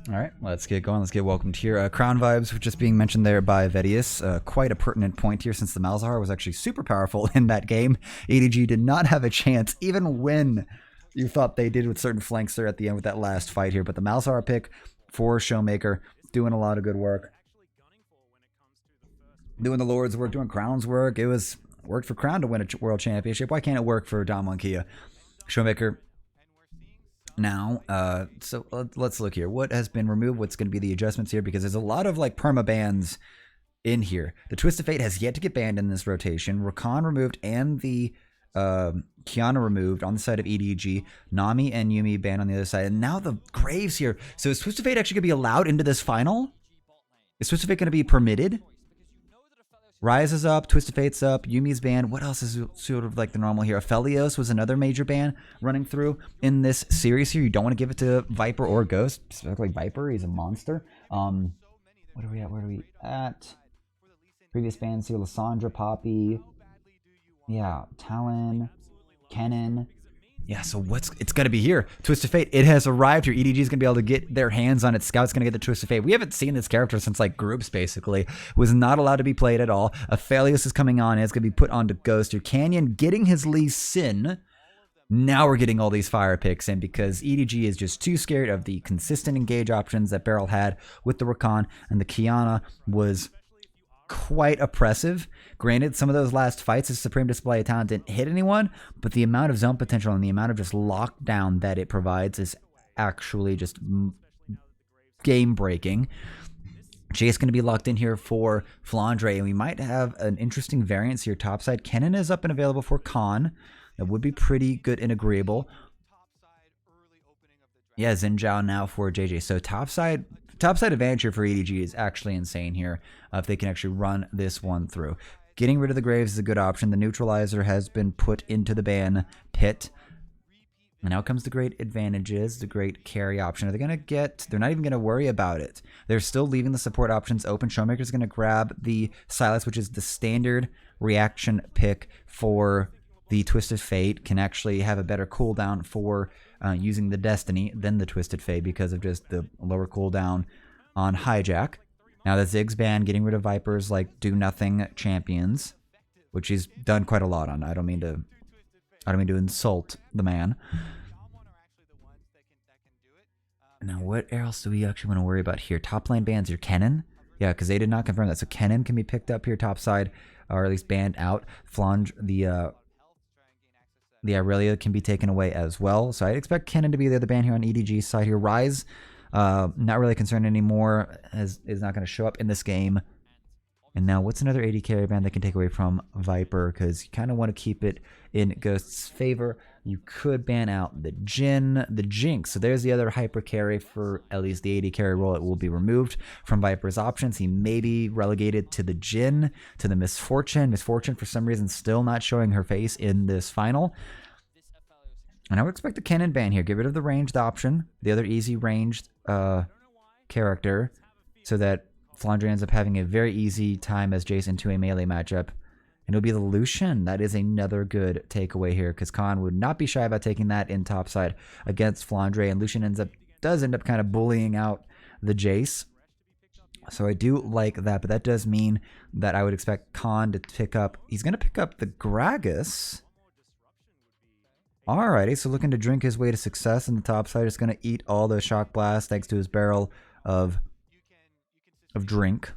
All right, let's get going. Let's get welcomed here. Crown vibes were just being mentioned there by Vedius. Quite a pertinent point here since the Malzahar was actually super powerful in that game. EDG did not have a chance, even when you thought they did with certain flanks there at the end with that last fight here. But the Malzahar pick for Showmaker, doing a lot of good work. Doing the Lord's work, doing Crown's work. It was worked for Crown to win a world championship. Why can't it work for Dom Kia? Showmaker. Now, so let's look here. What has been removed? What's going to be the adjustments here? Because there's a lot of like perma bans in here. The Twist of Fate has yet to get banned in this rotation. Rakan removed and the Kiana removed on the side of EDG. Nami and Yumi banned on the other side. And now the Graves here. So is Twist of Fate actually going to be allowed into this final? Is Twist of Fate going to be permitted? Rise is up, Twist of Fate's up, Yumi's banned. What else is sort of like the normal here? Aphelios was another major ban running through in this series here. You don't want to give it to Viper or Ghost. Specifically Viper, he's a monster. What are we at? Where are we at? Previous bans here, Lissandra, Poppy. Yeah, Talon, Kennen. Yeah, so it's going to be here. Twist of Fate, it has arrived here. EDG is going to be able to get their hands on it. Scout's going to get the Twist of Fate. We haven't seen this character since like groups, basically. Was not allowed to be played at all. Aphelios is coming on. It's going to be put onto Ghost here. Canyon getting his Lee Sin. Now we're getting all these fire picks in because EDG is just too scared of the consistent engage options that Beryl had with the Rakan, and the Kiana was quite oppressive. Granted, some of those last fights, his Supreme Display of Talent didn't hit anyone, but the amount of zone potential and the amount of just lockdown that it provides is actually just game-breaking. Jay's going to be locked in here for Flandre, and we might have an interesting variance here topside. Kennen is up and available for Khan. That would be pretty good and agreeable. Yeah, Xinjiao now for JJ. So topside advantage here for EDG is actually insane here if they can actually run this one through. Getting rid of the Graves is a good option. The neutralizer has been put into the ban pit. And now comes the great advantages, the great carry option. Are they going to get... They're not even going to worry about it. They're still leaving the support options open. Showmaker's going to grab the Silas, which is the standard reaction pick for the Twisted Fate. Can actually have a better cooldown for using the Destiny than the Twisted Fate because of just the lower cooldown on Hijack. Now the Ziggs ban, getting rid of Vipers like do nothing champions, which he's done quite a lot on. I don't mean to insult the man. Now what else do we actually want to worry about here? Top lane bans here. Kennen? Yeah, because they did not confirm that. So Kennen can be picked up here topside, or at least banned out. Flange, the Aurelia can be taken away as well. So I expect Kennen to be the other ban here on EDG's side here. Rise, not really concerned anymore, as is not going to show up in this game. And now what's another AD carry ban that can take away from Viper? Because you kind of want to keep it in Ghost's favor. You could ban out the Jhin, the Jinx. So there's the other hyper carry for at least the AD carry role. It will be removed from Viper's options. He may be relegated to the Jhin, to the Misfortune. Misfortune, for some reason, still not showing her face in this final. And I would expect the Kennen ban here. Get rid of the ranged option, the other easy ranged character, so that Flandre ends up having a very easy time as Jason to a melee matchup. And it'll be the Lucian. That is another good takeaway here, because Khan would not be shy about taking that in topside against Flandre. And Lucian does end up kind of bullying out the Jace. So I do like that, but that does mean that I would expect Khan to pick up... He's going to pick up the Gragas. Alrighty, so looking to drink his way to success in the top side. Is going to eat all the shock blast thanks to his barrel of drink.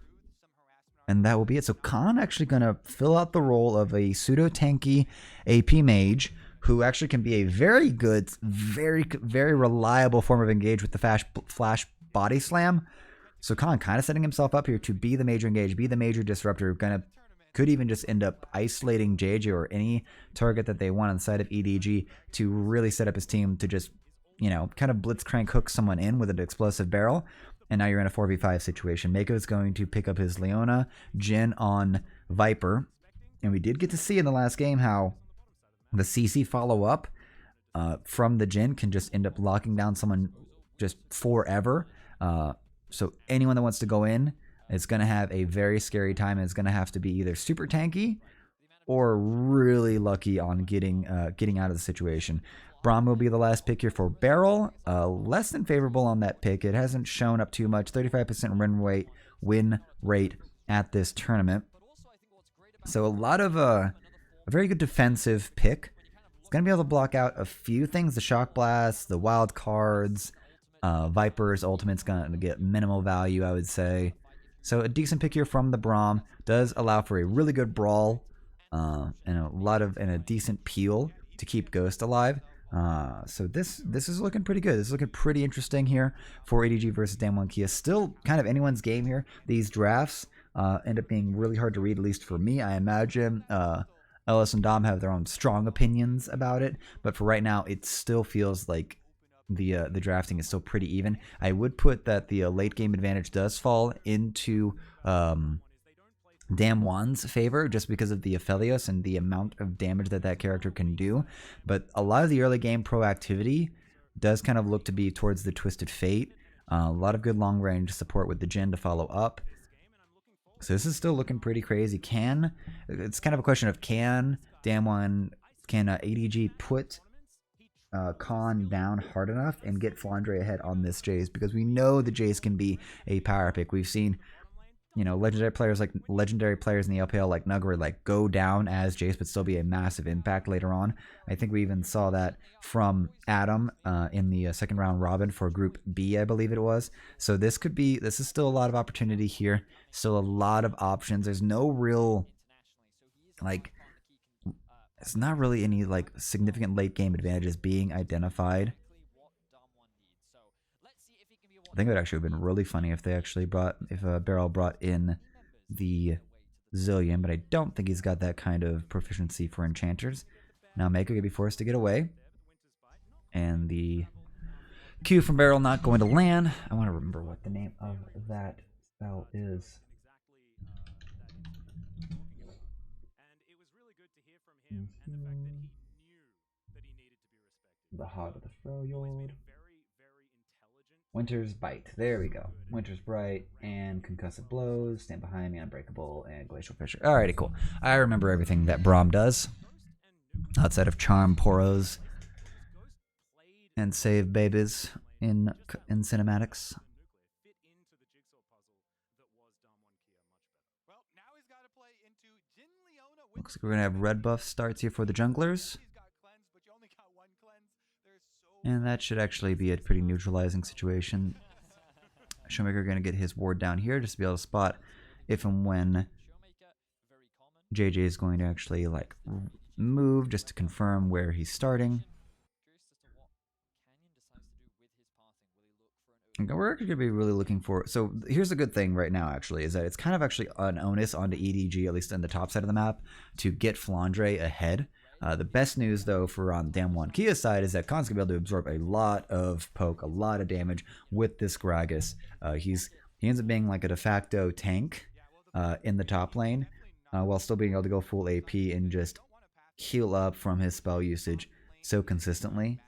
And that will be it. So Khan actually going to fill out the role of a pseudo-tanky AP mage who actually can be a very good, very reliable form of engage with the flash body slam. So Khan kind of setting himself up here to be the major engage, be the major disruptor. Could even just end up isolating JJ or any target that they want on the side of EDG to really set up his team to just, kind of blitzcrank hook someone in with an explosive barrel. And now you're in a 4v5 situation. Mako is going to pick up his Leona, Jhin on Viper. And we did get to see in the last game how the CC follow-up from the Jhin can just end up locking down someone just forever. So anyone that wants to go in is going to have a very scary time. And it's going to have to be either super tanky or really lucky on getting out of the situation. Braum will be the last pick here for Barrel. Less than favorable on that pick. It hasn't shown up too much. 35% win rate at this tournament. So a lot of a very good defensive pick. It's going to be able to block out a few things. The Shock Blast, the Wild Cards, Viper's Ultimate's going to get minimal value, I would say. So a decent pick here from the Braum. Does allow for a really good brawl and a decent peel to keep Ghost alive. So this is looking pretty good. This is looking pretty interesting here for EDG versus Damwon Kia. Still kind of anyone's game here. These drafts end up being really hard to read, at least for me. I imagine Ellis and Dom have their own strong opinions about it, but for right now, it still feels like the drafting is still pretty even. I would put that the late game advantage does fall into Damwon's favor just because of the Aphelios and the amount of damage that character can do, but a lot of the early game proactivity does kind of look to be towards the Twisted Fate. A lot of good long range support with the Jin to follow up. So this is still looking pretty crazy. It's kind of a question of can ADG put Khan down hard enough and get Flandre ahead on this Jace, because we know the Jace can be a power pick. We've seen, legendary players in the LPL like Nuguri go down as Jace but still be a massive impact later on. I think we even saw that from Adam in the second round robin for Group B, I believe it was. So this is still a lot of opportunity here. Still a lot of options. There's no real it's not really any significant late game advantages being identified. I think it would actually have been really funny if Barrel brought in the Zillion, but I don't think he's got that kind of proficiency for enchanters. Now Mako could be forced to get away, and the Q from Barrel not going to land. I want to remember what the name of that spell is. The Hog of the Froyord. Winter's Bite. There we go. Winter's Bright and Concussive Blows. Stand Behind Me, Unbreakable, and Glacial Fissure. Alrighty, cool. I remember everything that Braum does. Outside of Charm Poros and Save Babies in cinematics. Looks like we're going to have red buff starts here for the junglers. And that should actually be a pretty neutralizing situation. Showmaker going to get his ward down here just to be able to spot if and when JJ is going to actually move, just to confirm where he's starting. We're actually going to be really looking for... So here's the good thing right now, actually, is that it's kind of actually an onus onto EDG, at least in the top side of the map, to get Flandre ahead. The best news, though, for on Damwon Kia's side is that Khan's going to be able to absorb a lot of poke, a lot of damage with this Gragas. He ends up being like a de facto tank in the top lane, while still being able to go full AP and just heal up from his spell usage so consistently.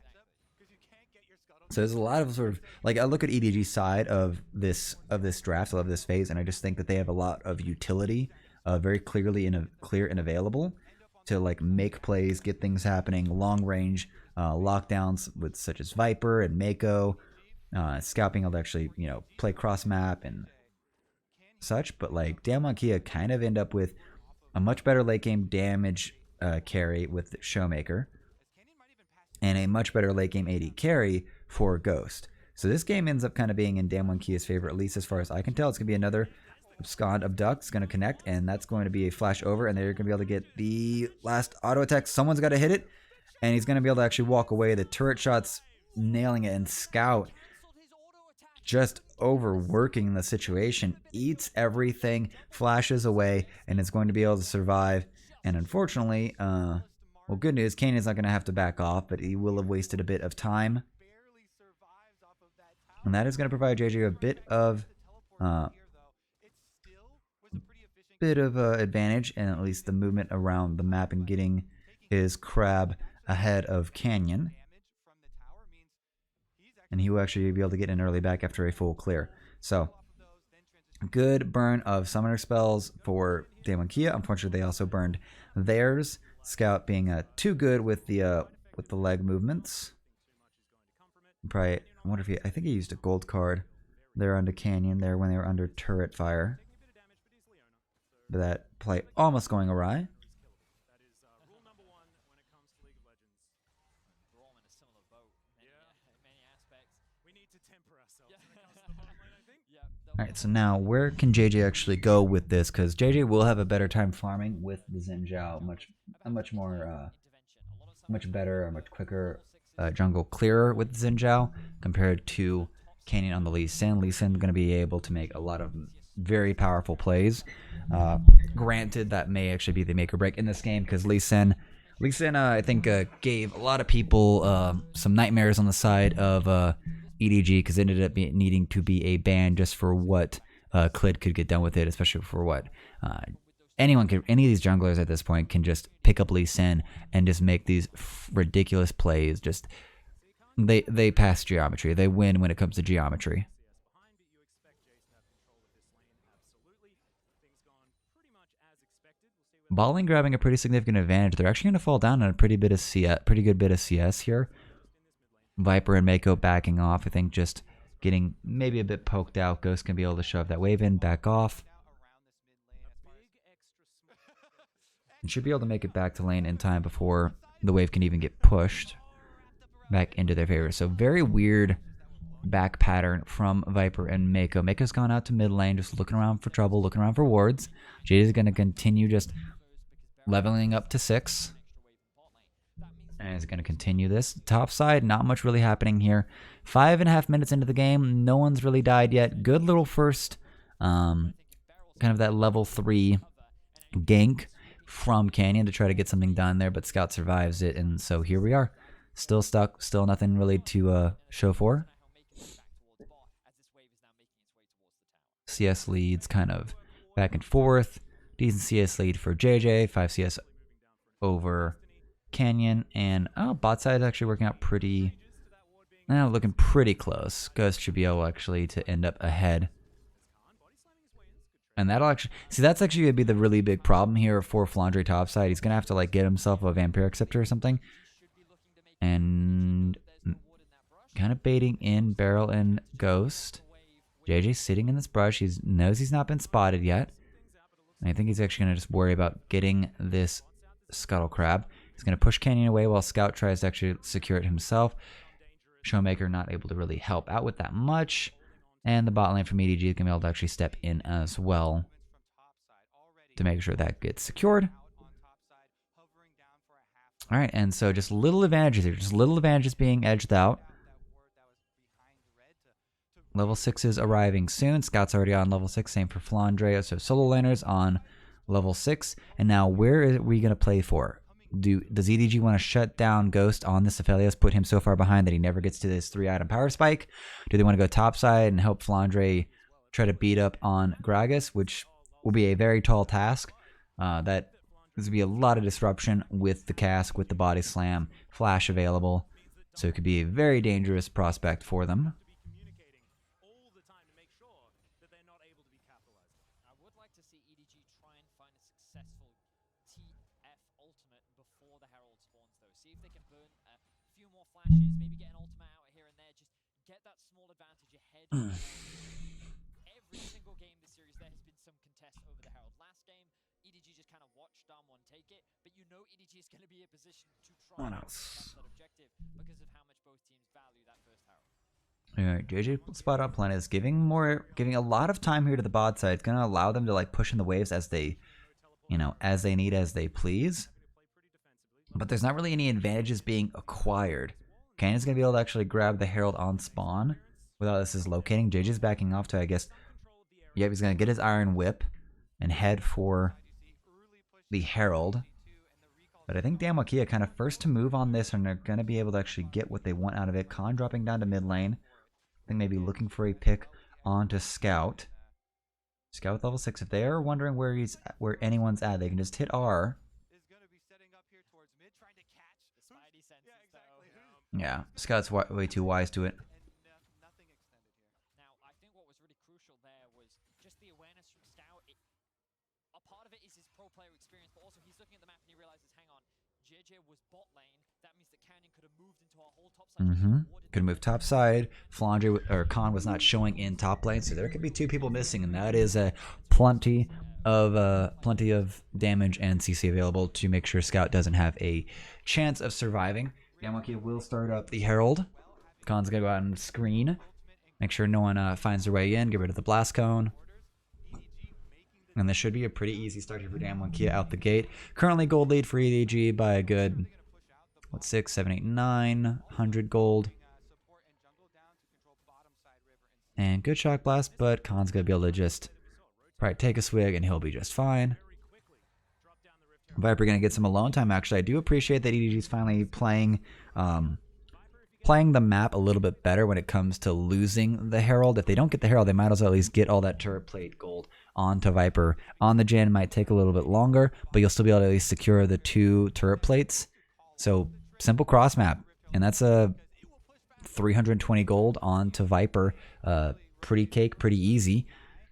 So there's a lot of sort of I look at EDG's side of this draft, of this phase, and I just think that they have a lot of utility, very clear and available to make plays, get things happening, long range lockdowns with such as Viper and Mako, Scout being able to actually play cross map and such. But Damwon Kia kind of end up with a much better late game damage carry with Showmaker, and a much better late game AD carry for Ghost. So this game ends up kind of being in Damwon Kia's favor, at least as far as I can tell. It's going to be another Abscond Abduct. It's going to connect, and that's going to be a flash over, and they're going to be able to get the last auto attack. Someone's got to hit it, and he's going to be able to actually walk away. The turret shot's nailing it, and Scout just overworking the situation, eats everything, flashes away, and is going to be able to survive. And unfortunately, well, good news, Kanan's not going to have to back off, but he will have wasted a bit of time. And that is going to provide JJ a bit of advantage, and at least the movement around the map and getting his crab ahead of Canyon. And he will actually be able to get in early back after a full clear. So, good burn of summoner spells for Damwon Kia. Unfortunately, they also burned theirs. Scout being too good with the with the leg movements. Probably, I wonder if I think he used a gold card there under Canyon there when they were under turret fire. But that play almost going awry. Alright, so now where can JJ actually go with this? Because JJ will have a better time farming with the Xin Zhao. Much more, much better, much quicker jungle clearer with Xin Zhao compared to Canyon on the Lee Sin. Lee Sin going to be able to make a lot of very powerful plays. Granted, that may actually be the make or break in this game because Lee Sin, I think, gave a lot of people some nightmares on the side of EDG because it ended up needing to be a ban just for what Clid could get done with it, especially for what any of these junglers at this point can just pick up Lee Sin and just make these ridiculous plays. Just they pass geometry. They win when it comes to geometry. Balling grabbing a pretty significant advantage. They're actually going to fall down on a pretty good bit of CS here. Viper and Mako backing off. I think just getting maybe a bit poked out. Ghost can be able to shove that wave in, back off. And should be able to make it back to lane in time before the wave can even get pushed back into their favor. So very weird back pattern from Viper and Mako. Mako's gone out to mid lane, just looking around for trouble, looking around for wards. Jade is going to continue just leveling up to 6. And is going to continue this. Top side, not much really happening here. 5.5 minutes into the game. No one's really died yet. Good little first kind of that level 3 gank from Canyon to try to get something done there, but Scout survives it, and so here we are. Still stuck, still nothing really to show for. CS leads kind of back and forth. Decent CS lead for JJ, 5 CS over Canyon, and bot side is actually working out pretty, looking pretty close. Ghost should be able actually to end up ahead. And that'll actually, see, that's actually going to be the really big problem here for Flandre topside. He's going to have to like get himself a Vampiric Scepter or something. And kind of baiting in Barrel and Ghost. JJ sitting in this brush. He knows he's not been spotted yet. And I think he's actually going to just worry about getting this Scuttle Crab. He's going to push Canyon away while Scout tries to actually secure it himself. Showmaker not able to really help out with that much. And the bot lane from EDG is going to be able to actually step in as well to make sure that gets secured. Alright, and so just little advantages here. Just little advantages being edged out. Level 6 is arriving soon. Scout's already on level 6. Same for Flandre. So solo laners on level 6. And now where are we going to play for? Does EDG want to shut down Ghost on this Aphelios, put him so far behind that he never gets to this 3-item power spike? Do they want to go topside and help Flandre try to beat up on Gragas, which will be a very tall task? That there's going to be a lot of disruption with the cask, with the body slam, flash available. So it could be a very dangerous prospect for them. Maybe get an ultimate out here and there, just get that small advantage ahead. Every single game this series, there has been some contest over the Herald. Last game, EDG just kind of watched Damwon take it, but you know EDG is going to be in a position to try that objective because of how much both teams value that first Herald. Alright, JJ spot on plan is giving a lot of time here to the bot side. It's going to allow them to like push in the waves as they, as they need, as they please. But there's not really any advantages being acquired. Canyon's going to be able to actually grab the Herald on spawn without this is locating. JJ's backing off to, I guess, yep, he's going to get his Iron Whip and head for the Herald. But I think Damwakia kind of first to move on this, and they're going to be able to actually get what they want out of it. Khan dropping down to mid lane. I think maybe looking for a pick onto Scout. Scout with level 6. If they are wondering where anyone's at, they can just hit R. Yeah, Scout's way too wise to it. Now, I think what was really crucial there was just the awareness from Scout. A part of it is his pro player experience, but also he's looking at the map and he realizes, hang on, JJ was bot lane. That means that Canyon could have moved into our whole top side. Could move top side. Flandre or Khan was not showing in top lane, so there could be 2 people missing, and that is plenty of damage and CC available to make sure Scout doesn't have a chance of surviving. Damwon will start up the Herald. Khan's gonna go out and screen, make sure no one finds their way in. Get rid of the blast cone. And this should be a pretty easy start here for Damwon out the gate. Currently gold lead for EDG by a good, 6, 7, 8, 9, 100 gold. And good shock blast, but Khan's going to be able to just take a swig and he'll be just fine. Viper going to get some alone time. Actually, I do appreciate that EDG is finally playing the map a little bit better when it comes to losing the Herald. If they don't get the Herald, they might as well at least get all that turret plate gold onto Viper. On the Jhin might take a little bit longer, but you'll still be able to at least secure the 2 turret plates. So simple cross map, and that's a 320 gold onto Viper. Pretty cake, pretty easy.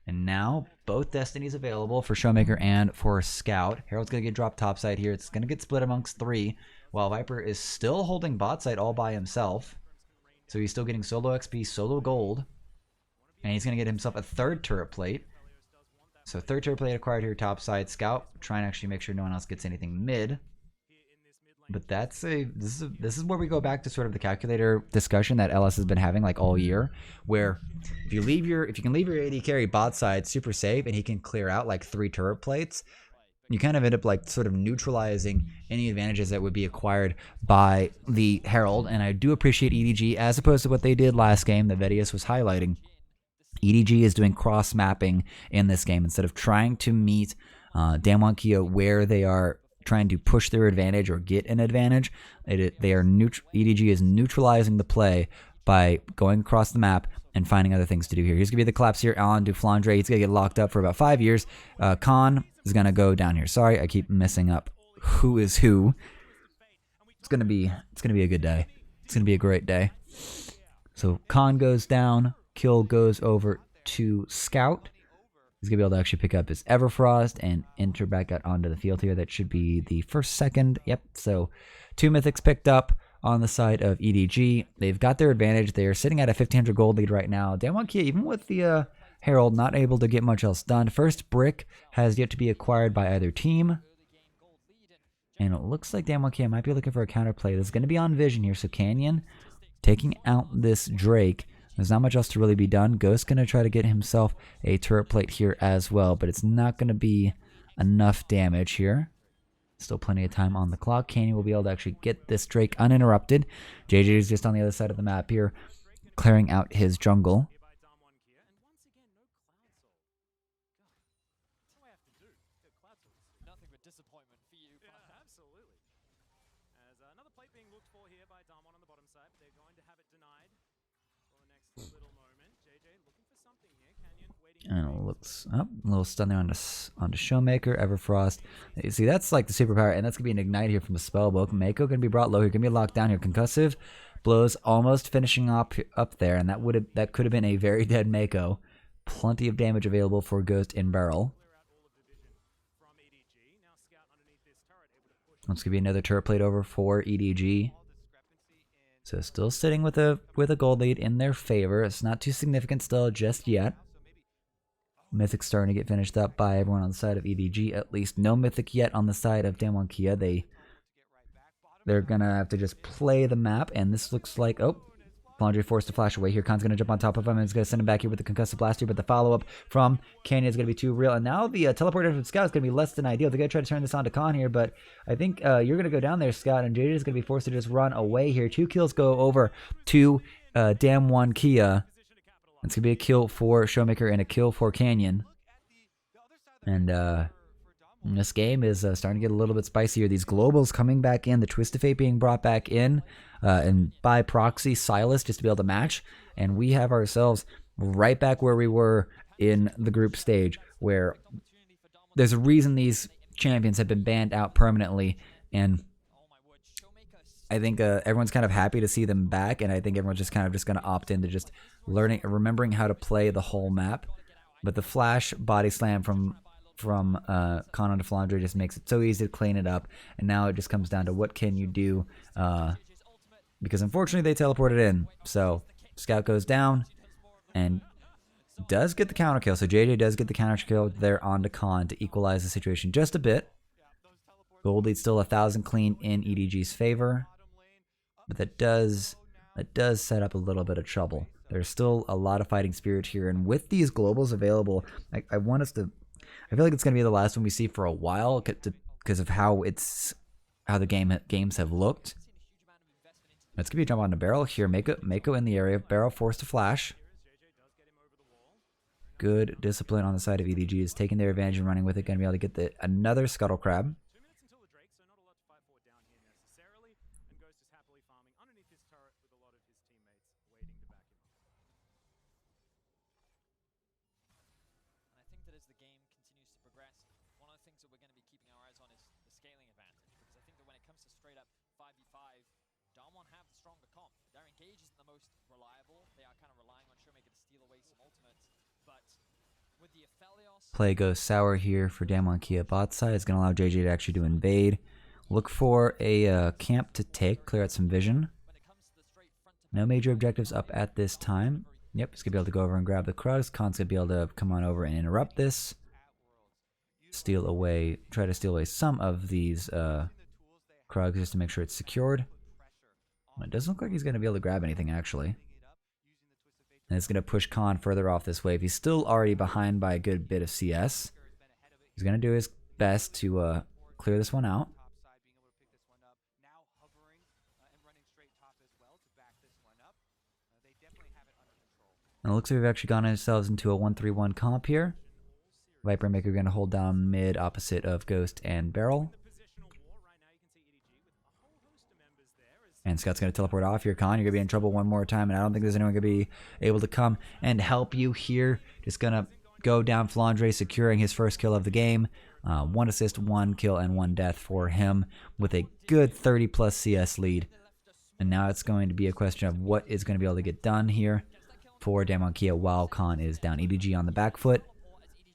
And now both destinies available for Showmaker and for Scout. Herald's gonna get dropped topside here. It's gonna get split amongst 3, while Viper is still holding bot side all by himself. So he's still getting solo XP, solo gold, and he's gonna get himself a 3rd turret plate. So 3rd turret plate acquired here topside. Scout trying to actually make sure no one else gets anything mid. But this is where we go back to sort of the calculator discussion that LS has been having like all year, where if you can leave your AD carry bot side super safe and he can clear out like 3 turret plates, you kind of end up like sort of neutralizing any advantages that would be acquired by the Herald. And I do appreciate EDG, as opposed to what they did last game that Vedius was highlighting. EDG is doing cross mapping in this game instead of trying to meet Damwon where they are trying to push their advantage or get an advantage. EDG is neutralizing the play by going across the map and finding other things to do here. Here's going to be the collapse here on Flandre. He's going to get locked up for about 5 years. Khan is going to go down here. Sorry, I keep messing up who is who. It's going to be a good day. It's going to be a great day. So Khan goes down. Kill goes over to Scout. He's going to be able to actually pick up his Everfrost and enter back out onto the field here. That should be the first second. Yep, so 2 mythics picked up on the side of EDG. They've got their advantage. They're sitting at a 1,500 gold lead right now. Damwon, even with the Herald, not able to get much else done. First brick has yet to be acquired by either team. And it looks like Damwon might be looking for a counterplay. This is going to be on Vision here. So Canyon taking out this Drake. There's not much else to really be done. Ghost's going to try to get himself a turret plate here as well, but it's not going to be enough damage here. Still plenty of time on the clock. Canyon will be able to actually get this Drake uninterrupted. JJ is just on the other side of the map here, clearing out his jungle. Nothing but disappointment for you. Yeah, absolutely. As another plate being looked for here by Damwon on the bottom side, but they're going to have it denied for the next little moment. JJ looking for something here. Canyon waiting. And it looks up. A little stun there onto Showmaker, Everfrost. You see, that's like the superpower, and that's going to be an Ignite here from the spellbook. Mako going to be brought low here. Going to be locked down here. Concussive blows almost finishing up there, and that could have been a very dead Mako. Plenty of damage available for Ghost in barrel. That's going to be another turret plate over for EDG. So still sitting with a gold lead in their favor. It's not too significant still just yet. Mythic's starting to get finished up by everyone on the side of EDG. At least no Mythic yet on the side of Damwon. They're going to have to just play the map. And this looks like... Oh, Flandre forced to flash away here. Khan's going to jump on top of him and he's going to send him back here with the concussive blast here. But the follow-up from Canyon is going to be too real. And now the teleport from Scout is going to be less than ideal. They're going to try to turn this on to Khan here. But I think you're going to go down there, Scout. And JJ is going to be forced to just run away here. 2 kills go over to Damwon. It's going to be a kill for Showmaker and a kill for Canyon. And this game is starting to get a little bit spicier. These globals coming back in. The Twist of Fate being brought back in. And by proxy, Silas just to be able to match. And we have ourselves right back where we were in the group stage, where there's a reason these champions have been banned out permanently. And I think everyone's kind of happy to see them back. And I think everyone's just going to opt into just remembering how to play the whole map. But the flash body slam from from Khan onto Flandre just makes it so easy to clean it up. And now it just comes down to what can you do, because unfortunately they teleported in. So Scout goes down and does get the counter kill. So JJ does get the counter kill there onto Khan to equalize the situation just a bit. Gold lead's still 1,000 clean in EDG's favor, but that does set up a little bit of trouble. There's still a lot of fighting spirit here, and with these globals available, I want us to. I feel like it's going to be the last one we see for a while because of how the games have looked. Let's give you a jump on the barrel here. Mako in the area. Barrel forced to flash. Good discipline on the side of EDG is taking their advantage and running with it. Going to be able to get another scuttle crab. 2 minutes until the Drake, so not a lot to fight for down here necessarily. And Ghost is happily farming underneath this turret with a lot of his teammates waiting to back him up. And I think that as the game continues to progress, one of the things that we're going to be keeping our eyes on is the scaling advantage. Because I think that when it comes to straight up 5v5, Damwon have the stronger comp. Their engage isn't the most reliable. They are kind of relying on Showmaker to steal away some ultimates. But with the Aphelios... Play goes sour here for Damwon Kia bot side. It's going to allow JJ to actually do invade. Look for a camp to take. Clear out some vision. No major objectives up at this time. Yep, he's going to be able to go over and grab the Krugs. Khan's going to be able to come on over and interrupt this. Try to steal away some of these Krugs just to make sure it's secured. It doesn't look like he's going to be able to grab anything, actually. And it's going to push Khan further off this wave. He's still already behind by a good bit of CS. He's going to do his best to clear this one out. And it looks like we've actually gotten ourselves into a 1-3-1 comp here. Viper and Maker are going to hold down mid opposite of Ghost and Barrel. And Scout's going to teleport off here. Khan, you're going to be in trouble one more time, and I don't think there's anyone going to be able to come and help you here. Just going to go down Flandre, securing his first kill of the game. 1 assist, 1 kill, and 1 death for him with a good 30-plus CS lead. And now it's going to be a question of what is going to be able to get done here for Damwon Kia while Khan is down. EDG on the back foot.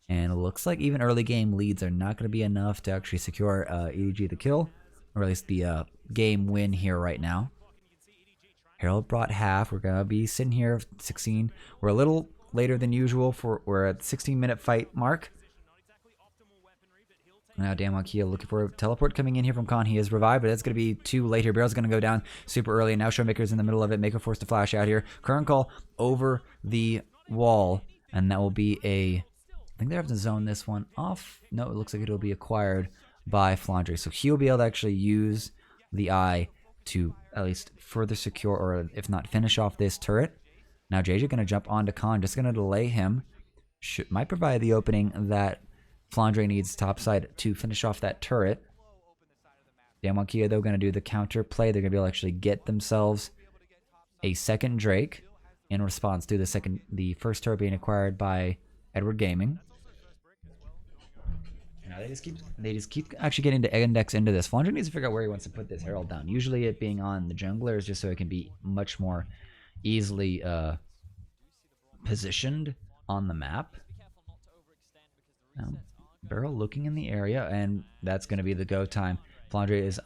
And it looks like even early game leads are not going to be enough to actually secure EDG the kill. Or at least the game win here right now. Harold brought half. We're going to be sitting here 16. We're a little later than usual. We're at the 16-minute fight mark. Now Damwon Kia looking for a teleport coming in here from Khan. He is revived, but it's going to be too late here. Barrel's going to go down super early. And now Showmaker's in the middle of it. Mako forced to flash out here. Current call over the wall. And that will be a... I think they have to zone this one off. No, it looks like it'll be acquired by Flandre. So he'll be able to actually use the eye to at least further secure, or if not finish off this turret. Now JJ going to jump onto Khan, just going to delay him. Might provide the opening that Flandre needs topside to finish off that turret. Damwon Kia though going to do the counter play. They're going to be able to actually get themselves a second Drake in response to the first turret being acquired by Edward Gaming. Now they just keep actually getting to index into this. Flandre needs to figure out where he wants to put this Herald down. Usually it being on the jungler is just so it can be much more easily positioned on the map. Now, Barrel looking in the area, and that's going to be the go time. Flandre is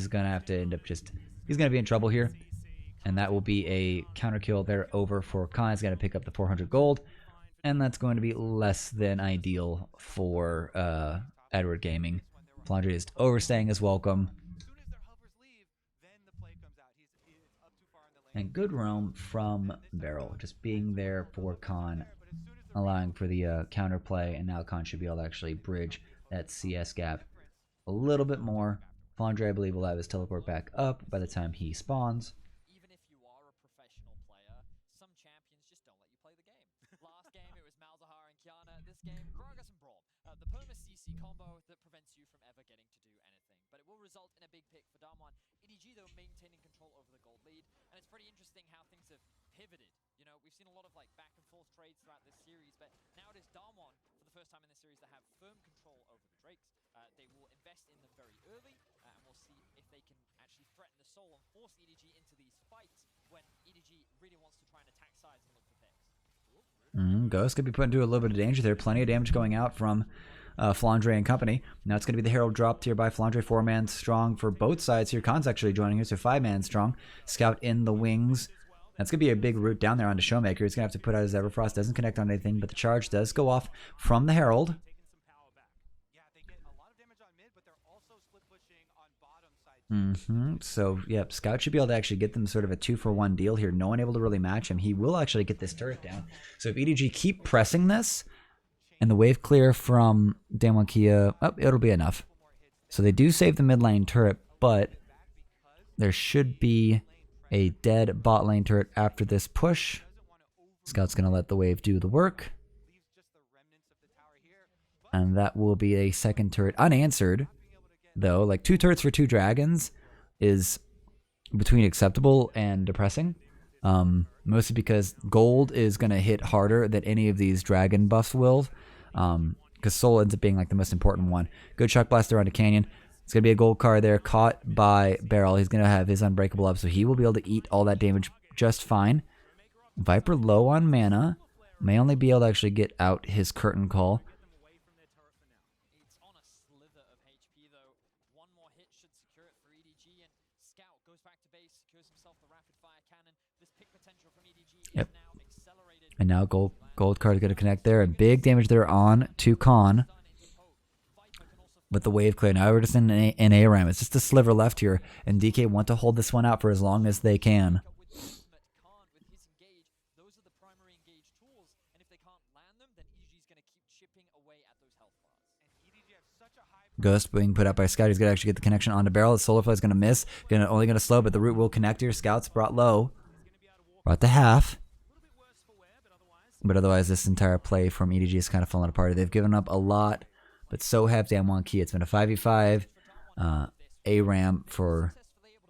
going to have to end up he's going to be in trouble here. And that will be a counter kill there over for Khan. He's going to pick up the 400 gold. And that's going to be less than ideal for Edward Gaming. Flandre is overstaying his welcome. And good roam from Barrel, just being there for Khan, allowing for the counter play. And now Khan should be able to actually bridge that CS gap a little bit more. Flandre, I believe, will have his teleport back up by the time he spawns. Combo that prevents you from ever getting to do anything, but it will result in a big pick for Damwon. EDG though maintaining control over the gold lead, and it's pretty interesting how things have pivoted. You know, we've seen a lot of like back and forth trades throughout this series, but now it is Damwon for the first time in this series that have firm control over the Drakes. They will invest in them very early, and we'll see if they can actually threaten the soul and force EDG into these fights when EDG really wants to try and attack sides and look for picks. Ghost could be put into a little bit of danger there. Plenty of damage going out from Flandre and company. Now it's going to be the Herald dropped here by Flandre, 4-man strong for both sides here. Khan's actually joining here, so 5-man strong. Scout in the wings. That's going to be a big route down there onto Showmaker. He's going to have to put out his Everfrost. Doesn't connect on anything, but the charge does go off from the Herald. So, yeah, Scout should be able to actually get them sort of a 2-for-1 deal here. No one able to really match him. He will actually get this turret down. So if EDG keep pressing this, and the wave clear from Damwon Kia, it'll be enough. So they do save the mid lane turret, but there should be a dead bot lane turret after this push. Scout's going to let the wave do the work. And that will be a second turret unanswered, though. Like 2 turrets for 2 dragons is between acceptable and depressing. Mostly because gold is going to hit harder than any of these dragon buffs will. Because soul ends up being like the most important one. Good shock blaster onto Canyon. It's going to be a gold card there, caught by Beryl. He's going to have his Unbreakable up, so he will be able to eat all that damage just fine. Viper low on mana. May only be able to actually get out his Curtain Call. It's on a slither of HP though. One more hit should secure it for EDG, and Scout goes back to base, secures himself the rapid fire cannon. This pick potential from EDG is now accelerated. And now gold card is going to connect there, and big damage there on to Khan. With the wave clear. Now we're just in an ARAM. It's just a sliver left here, and DK want to hold this one out for as long as they can. Ghost being put out by Scout. He's going to actually get the connection onto Beryl. The Solar Flow is going to miss. Only going to slow, but the root will connect here. Scout's brought low. Brought to half. But otherwise, this entire play from EDG is kind of falling apart. They've given up a lot, but so have Damwon Kia. It's been a 5v5 ARAM for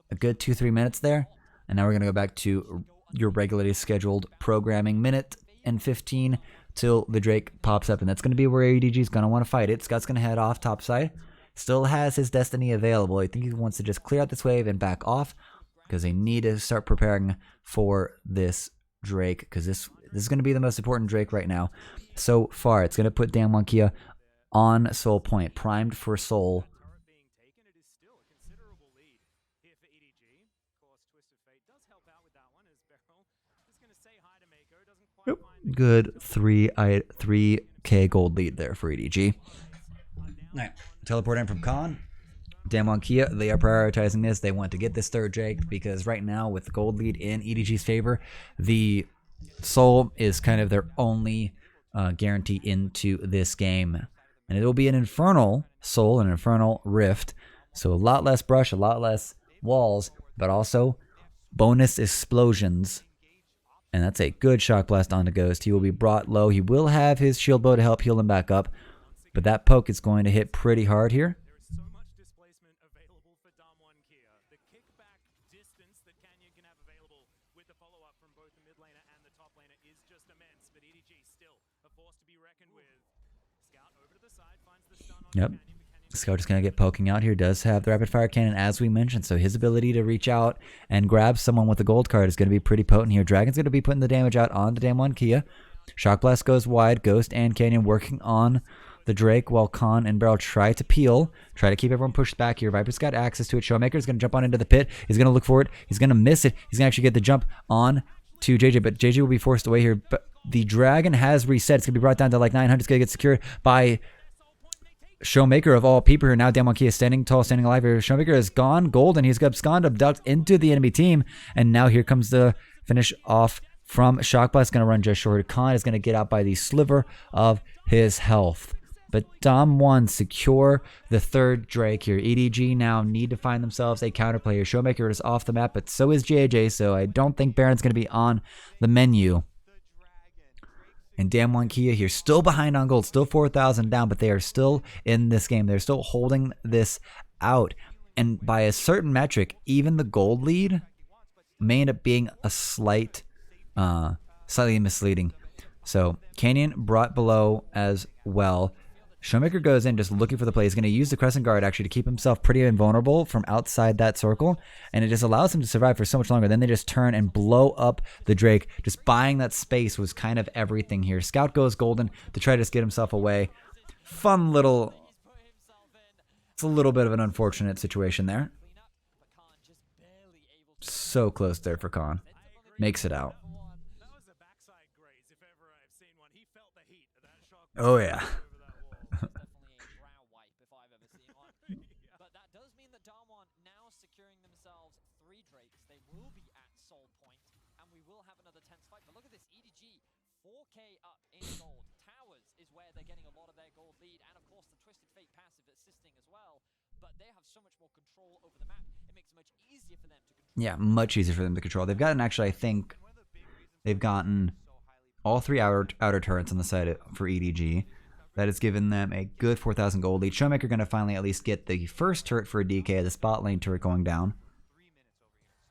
a good 2-3 minutes there. And now we're going to go back to your regularly scheduled programming, minute and 15 till the Drake pops up. And that's going to be where EDG is going to want to fight it. Scott's going to head off topside. Still has his Destiny available. I think he wants to just clear out this wave and back off, because they need to start preparing for this Drake, because this is going to be the most important Drake right now. So far, it's going to put Damwon Kia on Soul Point, primed for Soul. Good 3k gold lead there for EDG. Alright, teleport in from Khan. Damwon Kia, they are prioritizing this. They want to get this third Drake, because right now with the gold lead in EDG's favor, the Soul is kind of their only guarantee into this game. And it will be an Infernal Soul, an Infernal Rift. So a lot less brush, a lot less walls, but also bonus explosions. And that's a good shock blast onto Ghost. He will be brought low. He will have his shield bow to help heal him back up. But that poke is going to hit pretty hard here. Yep. Scout is going to get poking out here. Does have the rapid fire cannon, as we mentioned, so his ability to reach out and grab someone with the gold card is going to be pretty potent here. Dragon's going to be putting the damage out onto Damwon Kia. Shock Blast goes wide. Ghost and Canyon working on the Drake, while Khan and Beryl try to peel, try to keep everyone pushed back here. Viper's got access to it. Showmaker is going to jump on into the pit. He's going to look for it. He's going to miss it. He's going to actually get the jump on to JJ, but JJ will be forced away here. But the Dragon has reset. It's going to be brought down to like 900. It's going to get secured by Showmaker of all people here. Now Damwon Kia is standing tall, standing alive here. Showmaker is gone gold, and he's absconded, abduct into the enemy team. And now here comes the finish off from Shock Blast. Going to run just short. Khan is going to get out by the sliver of his health. But Dom1 secure the third Drake here. EDG now need to find themselves a counterplay here. Showmaker is off the map, but so is JJ, so I don't think Baron's going to be on the menu. And Damwon Kia here, still behind on gold, still 4,000 down, but they are still in this game. They're still holding this out. And by a certain metric, even the gold lead may end up being a slightly misleading. So Canyon brought below as well. Showmaker goes in just looking for the play. He's going to use the Crescent Guard actually to keep himself pretty invulnerable from outside that circle. And it just allows him to survive for so much longer. Then they just turn and blow up the Drake. Just buying that space was kind of everything here. Scout goes golden to try to just get himself away. fun little... It's a little bit of an unfortunate situation there. So close there for Khan. Makes it out. That was a backside graze if ever I've seen one. He felt the heat of that shock. Oh, yeah. Definitely a brow wipe if I've ever seen one. But that does mean that Darmon now securing themselves 3 Drakes. They will be at Soul Point, and we will have another tense fight. But look at this, EDG, 4K up in gold. Towers is where they're getting a lot of their gold lead, and of course the Twisted Fate passive assisting as well. But they have so much more control over the map. It makes it much easier for them to control. Yeah, much easier for them to control. They've gotten, actually, I think, they've gotten all 3 outer turrets on the side for EDG. That has given them a good 4,000 gold lead. Showmaker going to finally at least get the first turret for a DK, the spot lane turret going down.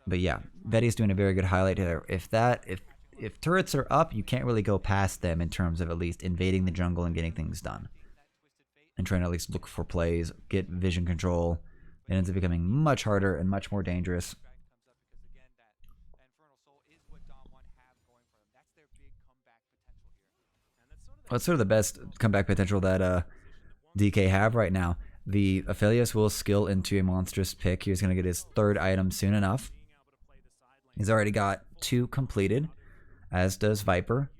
But yeah, Vetti's doing a very good highlight there. If turrets are up, you can't really go past them in terms of at least invading the jungle and getting things done. And trying to at least look for plays, get vision control. It ends up becoming much harder and much more dangerous. Well, it's sort of the best comeback potential that DK have right now. The Aphelios will skill into a monstrous pick. He's going to get his 3rd item soon enough. He's already got 2 completed, as does Viper.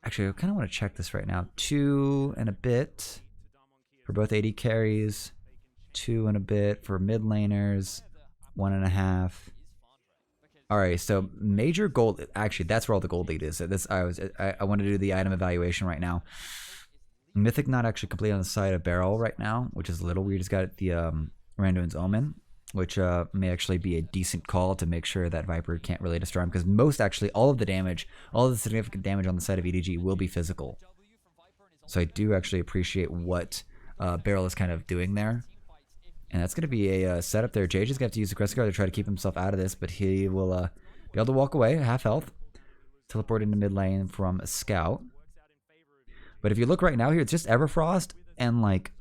Actually, I kind of want to check this right now. 2 and a bit for both AD carries. 2 and a bit for mid laners. 1.5. All right, so major gold. Actually, that's where all the gold lead is. I want to do the item evaluation right now. Mythic not actually complete on the side of Barrel right now, which is a little weird. He's got the Randuin's Omen, which may actually be a decent call to make sure that Viper can't really destroy him, because all of the damage, all of the significant damage on the side of EDG will be physical. So I do actually appreciate what Barrel is kind of doing there. And that's going to be a setup there. JJ's going to have to use the Crescent Guard to try to keep himself out of this, but he will be able to walk away, half health, teleport into mid lane from a Scout. But if you look right now here, it's just Everfrost and like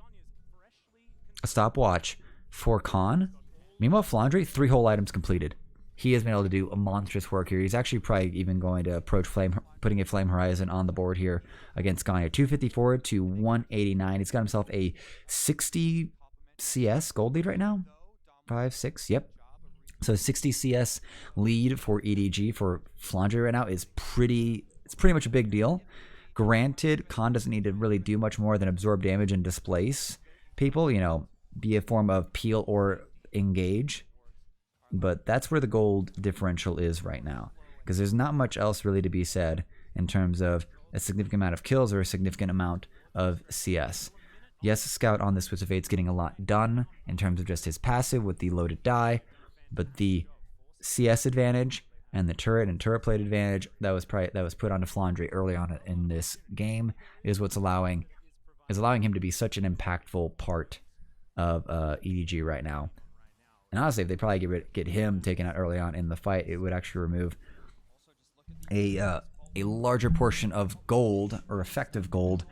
a stopwatch for Khan. Meanwhile, Flandre, 3 whole items completed. He has been able to do a monstrous work here. He's actually probably even going to approach putting a Flame Horizon on the board here against Khan. 254 to 189. He's got himself a 60 CS gold lead right now. 5, 6, yep. So 60 CS lead for EDG for Flandre right now is pretty much a big deal. Granted, Khan doesn't need to really do much more than absorb damage and displace people, be a form of peel or engage. But that's where the gold differential is right now, because there's not much else really to be said in terms of a significant amount of kills or a significant amount of CS. Yes, Scout on this Twisted Fate's getting a lot done in terms of just his passive with the loaded die, but the CS advantage and the turret and turret plate advantage that was put onto Flandre early on in this game is what's allowing him to be such an impactful part of EDG right now. And honestly, if they probably get him taken out early on in the fight, it would actually remove a larger portion of gold or effective gold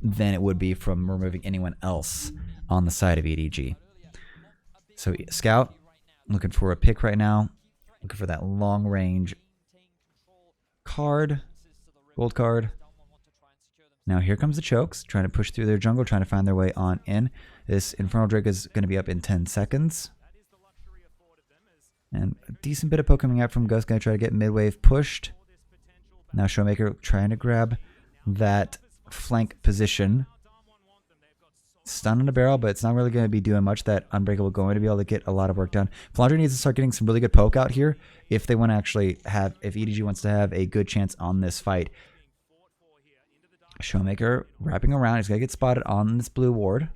than it would be from removing anyone else on the side of EDG. So Scout, looking for a pick right now. Looking for that long range card, gold card. Now here comes the chokes, trying to push through their jungle, trying to find their way on in. This Infernal Drake is going to be up in 10 seconds. And a decent bit of poke coming out from Ghost, going to try to get mid-wave pushed. Now Showmaker trying to grab that flank position. Stun on a barrel, but it's not really going to be doing much. That Unbreakable going to be able to get a lot of work done. Flandre needs to start getting some really good poke out here if they want to actually if EDG wants to have a good chance on this fight. Showmaker wrapping around. He's going to get spotted on this blue ward.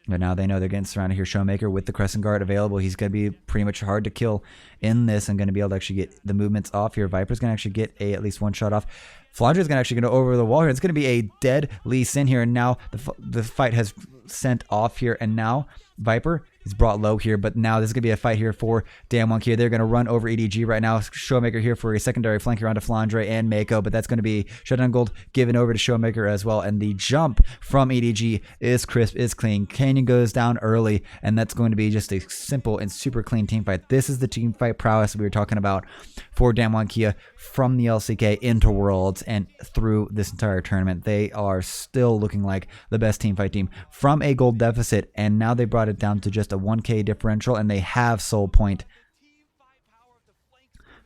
But now they know they're getting surrounded here. Showmaker with the Crescent Guard available. He's going to be pretty much hard to kill in this and going to be able to actually get the movements off here. Viper's going to actually get at least one shot off. Flandre's going to actually go over the wall here. It's going to be a dead Lee Sin here. And now the fight has sent off here. And now Viper He's brought low here, but now this is going to be a fight here for Damwon. They're going to run over EDG right now. Showmaker here for a secondary flank around to Flandre and Mako, but that's going to be Shutdown Gold given over to Showmaker as well. And the jump from EDG is crisp, is clean. Canyon goes down early, and that's going to be just a simple and super clean team fight. This is the team fight prowess we were talking about for Damwon from the LCK into Worlds and through this entire tournament. They are still looking like the best team fight team from a gold deficit, and now they brought it down to just a 1k differential, and they have Soul Point.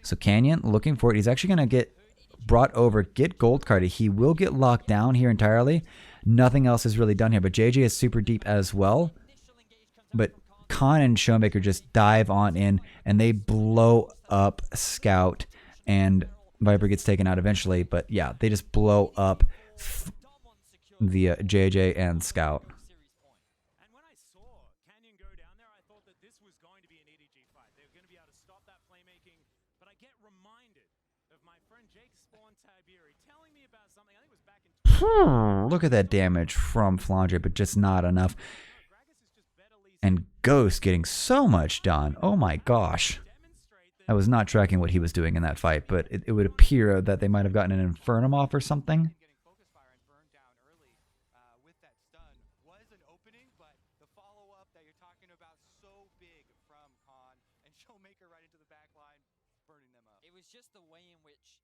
So Canyon looking for it. He's actually going to get brought over, get gold carded. He will get locked down here entirely. Nothing else is really done here, but JJ is super deep as well. But Khan and Showmaker just dive on in, and they blow up Scout, and Viper gets taken out eventually. But yeah, they just blow up the JJ and Scout. Look at that damage from Flandre, but just not enough. And Ghost getting so much done. Oh my gosh. I was not tracking what he was doing in that fight, but it would appear that they might have gotten an Infernum off or something. It was just the way in which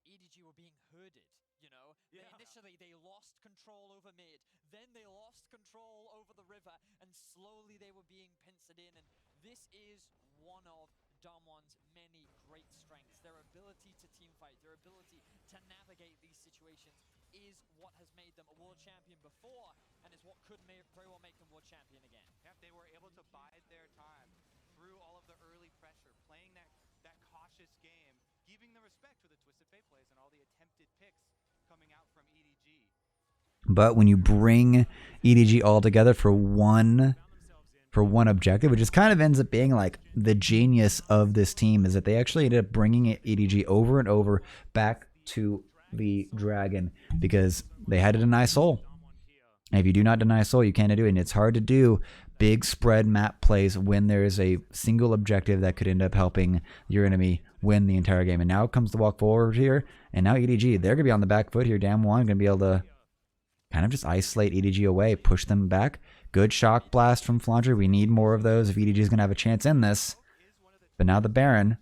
EDG were being herded, you know? Yeah. Initially, they lost control over mid, then they lost control over the river, and slowly they were being pincered in, and this is one of Damwon's many great strengths. Their ability to teamfight, their ability to navigate these situations is what has made them a world champion before, and is what could very well make them world champion again. Yeah, they were able to bide their time through all of the early pressure, playing that cautious game, giving the respect for the Twisted Fate plays and all the attempted picks coming out from EDG. But when you bring EDG all together for one objective, which just kind of ends up being like the genius of this team, is that they actually ended up bringing EDG over and over back to the Dragon because they had to deny Soul. And if you do not deny Soul, you can't do it. And it's hard to do big spread map plays when there is a single objective that could end up helping your enemy win the entire game. And now comes the walk forward here. And now EDG, they're going to be on the back foot here. Damwon going to be able to kind of just isolate EDG away, push them back. Good shock blast from Flandre. We need more of those if EDG is going to have a chance in this. But now the Baron,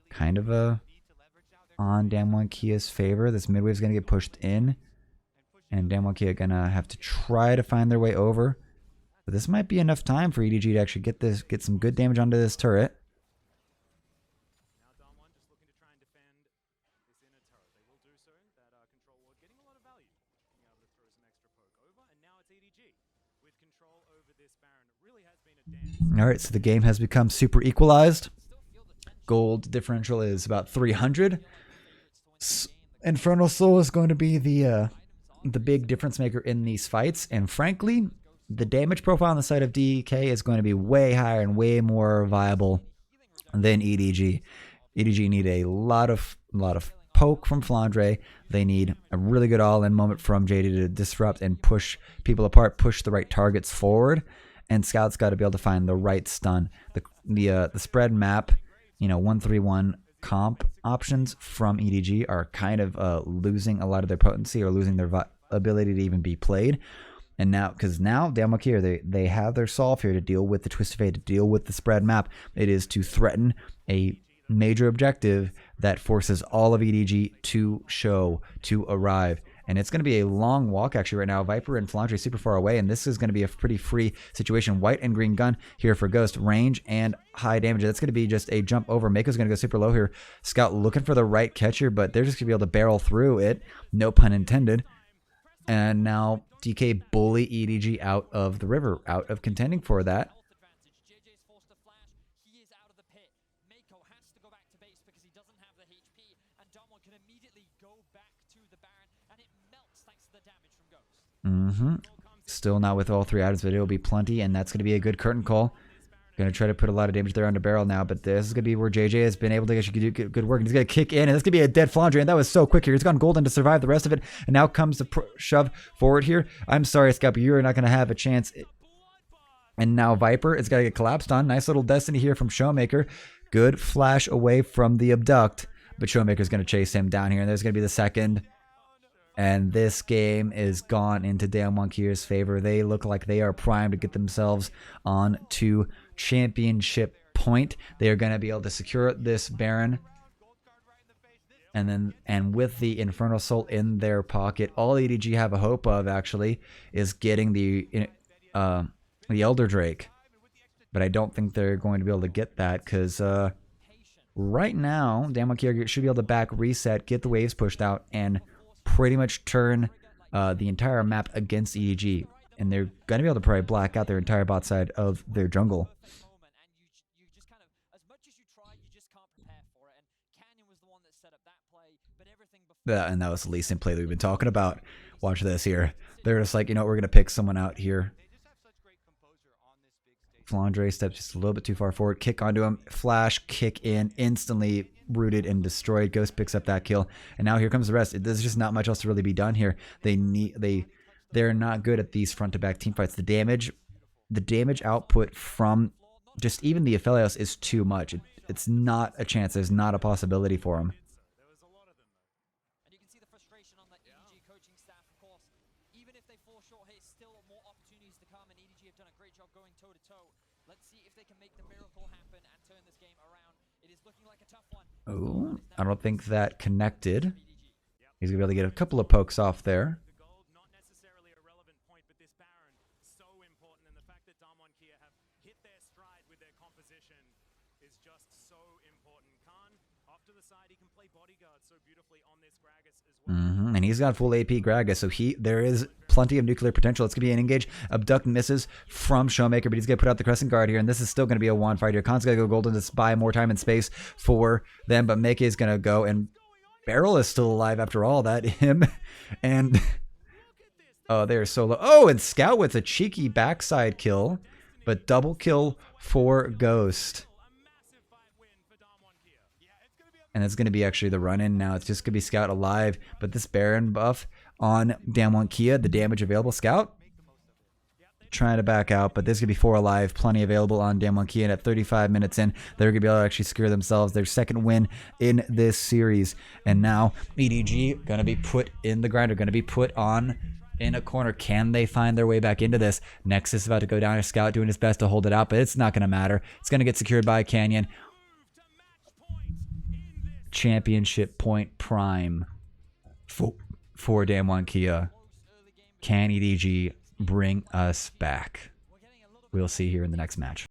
kind of on Damwon favor. This mid wave is going to get pushed in. And Damwon going to have to try to find their way over. But this might be enough time for EDG to actually get some good damage onto this turret. Now Damwon just looking to try and defend this inner turret. They will do so. That control ward getting a lot of value. Being able to throw some extra poke over. And now it's EDG with control over this Baron. It really has been a dance. Alright, so the game has become super equalized. Gold differential is about 300. Infernal Soul is going to be the big difference maker in these fights. And frankly, the damage profile on the side of DK is going to be way higher and way more viable than EDG. EDG need a lot of poke from Flandre. They need a really good all-in moment from JD to disrupt and push people apart, push the right targets forward. And Scout's got to be able to find the right stun. The spread map, 1-3-1 comp options from EDG are kind of losing a lot of their potency or losing their ability to even be played. And now, because now Damwon here, they have their solve here to deal with the Twisted Fate, to deal with the spread map. It is to threaten a major objective that forces all of EDG to arrive. And it's going to be a long walk actually right now. Viper and Flandre super far away, and this is going to be a pretty free situation. White and green gun here for Ghost. Range and high damage. That's going to be just a jump over. Mako's going to go super low here. Scout looking for the right catcher, but they're just going to be able to barrel through it. No pun intended. And now DK bully EDG out of the river, out of contending for that. JJ's forced to flash. He is out of the pit. Mako has to go back to base because he doesn't have the HP, and Damwon can immediately go back to the Baron, and it melts thanks to the damage from Ghost. Still not with all three items, but it will be plenty, and that's going to be a good curtain call. Going to try to put a lot of damage there under barrel now, but this is going to be where JJ has been able to actually do good work. And he's going to kick in, and that's going to be a dead Flandre, and that was so quick here. He's gone golden to survive the rest of it, and now comes the shove forward here. I'm sorry, Scout, but you're not going to have a chance. And now Viper is going to get collapsed on. Nice little Destiny here from Showmaker. Good flash away from the Abduct. But Showmaker's going to chase him down here. And there's going to be the second. And this game is gone into Damwon Kia's favor. They look like they are primed to get themselves on to championship point. They are going to be able to secure this Baron. And with the Infernal Soul in their pocket, all EDG have a hope of actually is getting the Elder Drake. But I don't think they're going to be able to get that because right now, Damwon Kia should be able to back reset, get the waves pushed out, and pretty much turn the entire map against EDG. And they're going to be able to probably black out their entire bot side of their jungle. And that was the least in play that we've been talking about. Watch this here. They're just like, you know what, we're going to pick someone out here. Flandre steps just a little bit too far forward. Kick onto him. Flash, kick in. Instantly rooted and destroyed. Ghost picks up that kill. And now here comes the rest. There's just not much else to really be done here. They're not good at these front-to-back team fights. The damage output from just even the Aphelios is too much. It's not a chance. There's not a possibility for them. Oh, I don't think that connected. He's going to be able to get a couple of pokes off there. Not necessarily a relevant point, but this Baron so important, and the fact that Damwon Kia have hit their stride with their composition is just so important. Khan, off to the side, he can play bodyguard so beautifully on this Gragas as well. And he's got full AP Gragas, so there is plenty of nuclear potential. It's going to be an engage. Abduct misses from Showmaker, but he's going to put out the Crescent Guard here, and this is still going to be a one fight here. Khan's going to go golden to buy more time and space for them, but Meke is going to go, and Beryl is still alive after all that. Him and oh, they're so low. Oh, and Scout with a cheeky backside kill, but double kill for Ghost. And it's going to be actually the run-in now. It's just going to be Scout alive. But this Baron buff on Damwon Kia, the damage available. Scout trying to back out, but there's going to be 4 alive. Plenty available on Damwon Kia. And at 35 minutes in, they're going to be able to actually secure themselves their second win in this series. And now EDG going to be put in the grinder, going to be put on in a corner. Can they find their way back into this? Nexus about to go down. Scout doing his best to hold it out, but it's not going to matter. It's going to get secured by Canyon. Championship point prime for Damwon Kia. Can EDG bring us back? We'll see here in the next match.